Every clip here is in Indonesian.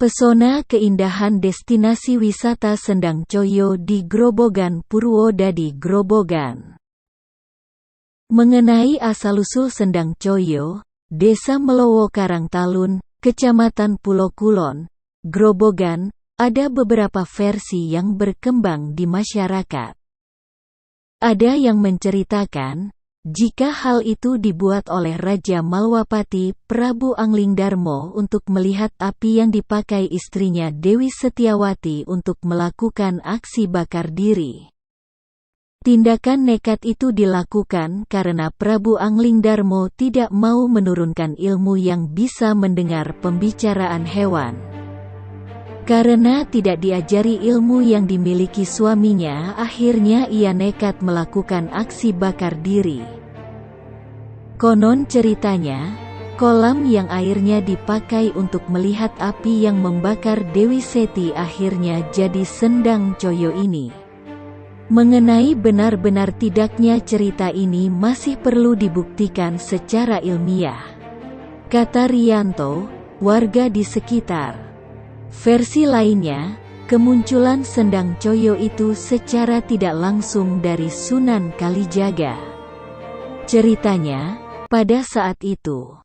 Pesona keindahan destinasi wisata Sendang Coyo di Grobogan Purwodadi Grobogan. Mengenai asal-usul Sendang Coyo, Desa Melowo Karangtalun, Kecamatan Pulo Kulon, Grobogan, ada beberapa versi yang berkembang di masyarakat. Ada yang menceritakan, jika hal itu dibuat oleh Raja Malwapati Prabu Anglingdarmo untuk melihat api yang dipakai istrinya Dewi Setiawati untuk melakukan aksi bakar diri. Tindakan nekat itu dilakukan karena Prabu Anglingdarmo tidak mau menurunkan ilmu yang bisa mendengar pembicaraan hewan. Karena tidak diajari ilmu yang dimiliki suaminya, akhirnya ia nekat melakukan aksi bakar diri. Konon ceritanya, kolam yang airnya dipakai untuk melihat api yang membakar Dewi Seti akhirnya jadi Sendang Coyo ini. Mengenai benar-benar tidaknya cerita ini masih perlu dibuktikan secara ilmiah, kata Rianto, warga di sekitar. Versi lainnya, kemunculan Sendang Coyo itu secara tidak langsung dari Sunan Kalijaga. Ceritanya, pada saat itu,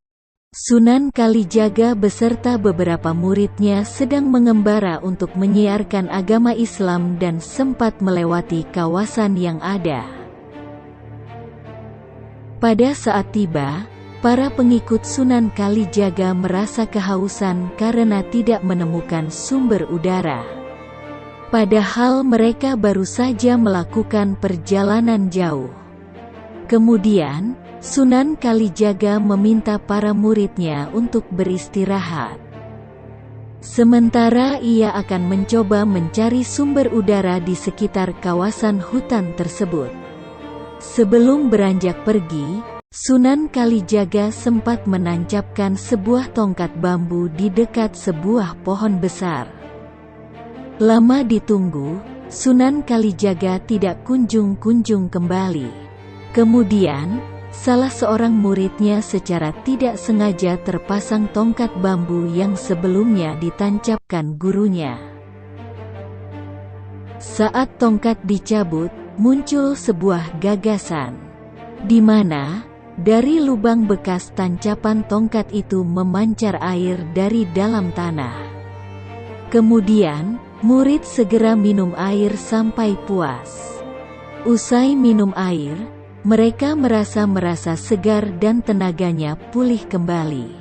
Sunan Kalijaga beserta beberapa muridnya sedang mengembara untuk menyiarkan agama Islam dan sempat melewati kawasan yang ada. Pada saat tiba, para pengikut Sunan Kalijaga merasa kehausan karena tidak menemukan sumber udara. Padahal mereka baru saja melakukan perjalanan jauh. Kemudian, Sunan Kalijaga meminta para muridnya untuk beristirahat. Sementara ia akan mencoba mencari sumber udara di sekitar kawasan hutan tersebut. Sebelum beranjak pergi, Sunan Kalijaga sempat menancapkan sebuah tongkat bambu di dekat sebuah pohon besar. Lama ditunggu, Sunan Kalijaga tidak kunjung-kunjung kembali. Kemudian, salah seorang muridnya secara tidak sengaja terpasang tongkat bambu yang sebelumnya ditancapkan gurunya. Saat tongkat dicabut, muncul sebuah gagasan, di mana dari lubang bekas tancapan tongkat itu memancar air dari dalam tanah. Kemudian, murid segera minum air sampai puas. Usai minum air, mereka merasa segar dan tenaganya pulih kembali.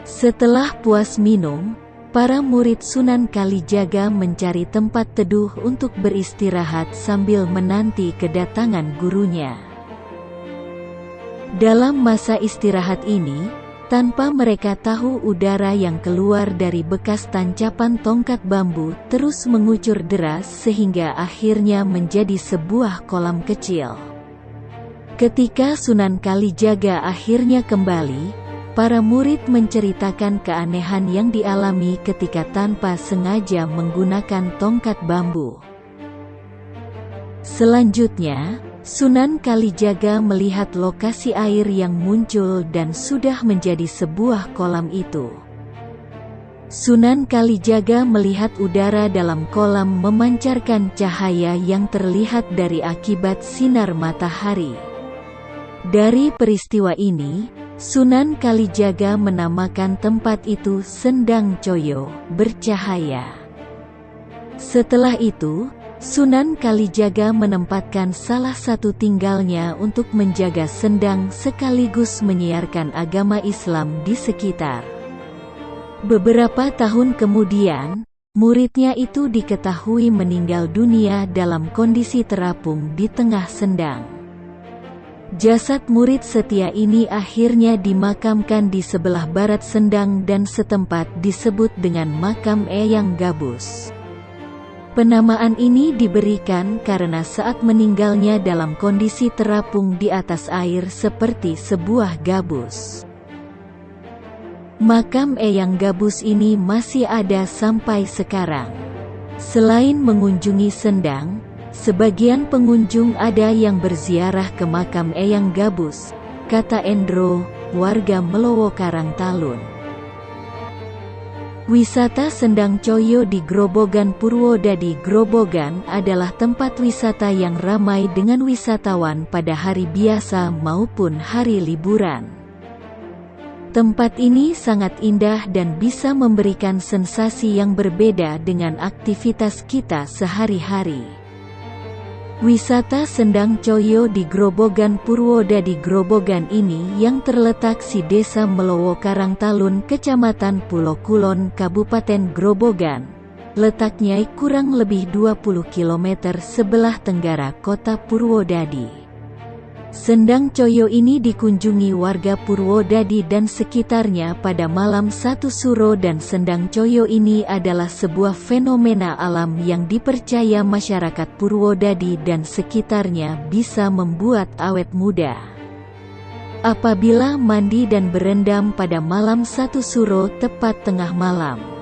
Setelah puas minum, para murid Sunan Kalijaga mencari tempat teduh untuk beristirahat sambil menanti kedatangan gurunya. Dalam masa istirahat ini, tanpa mereka tahu udara yang keluar dari bekas tancapan tongkat bambu terus mengucur deras sehingga akhirnya menjadi sebuah kolam kecil. Ketika Sunan Kalijaga akhirnya kembali, para murid menceritakan keanehan yang dialami ketika tanpa sengaja menggunakan tongkat bambu. Selanjutnya, Sunan Kalijaga melihat lokasi air yang muncul dan sudah menjadi sebuah kolam itu. Sunan Kalijaga melihat udara dalam kolam memancarkan cahaya yang terlihat dari akibat sinar matahari. Dari peristiwa ini, Sunan Kalijaga menamakan tempat itu Sendang Coyo, bercahaya. Setelah itu, Sunan Kalijaga menempatkan salah satu tinggalnya untuk menjaga sendang sekaligus menyiarkan agama Islam di sekitar. Beberapa tahun kemudian, muridnya itu diketahui meninggal dunia dalam kondisi terapung di tengah sendang. Jasad murid setia ini akhirnya dimakamkan di sebelah barat sendang dan setempat disebut dengan makam Eyang Gabus. Penamaan ini diberikan karena saat meninggalnya dalam kondisi terapung di atas air seperti sebuah gabus. Makam Eyang Gabus ini masih ada sampai sekarang. Selain mengunjungi sendang, sebagian pengunjung ada yang berziarah ke makam Eyang Gabus, kata Endro, warga Melowo Karangtalun. Wisata Sendang Coyo di Grobogan Purwodadi. Grobogan adalah tempat wisata yang ramai dengan wisatawan pada hari biasa maupun hari liburan. Tempat ini sangat indah dan bisa memberikan sensasi yang berbeda dengan aktivitas kita sehari-hari. Wisata Sendang Coyo di Grobogan Purwodadi. Grobogan ini yang terletak di Desa Melowo Karangtalun, Kecamatan Pulo Kulon, Kabupaten Grobogan. Letaknya kurang lebih 20 km sebelah tenggara kota Purwodadi. Sendang Coyo ini dikunjungi warga Purwodadi dan sekitarnya pada malam 1 Suro, dan Sendang Coyo ini adalah sebuah fenomena alam yang dipercaya masyarakat Purwodadi dan sekitarnya bisa membuat awet muda. Apabila mandi dan berendam pada malam 1 Suro tepat tengah malam.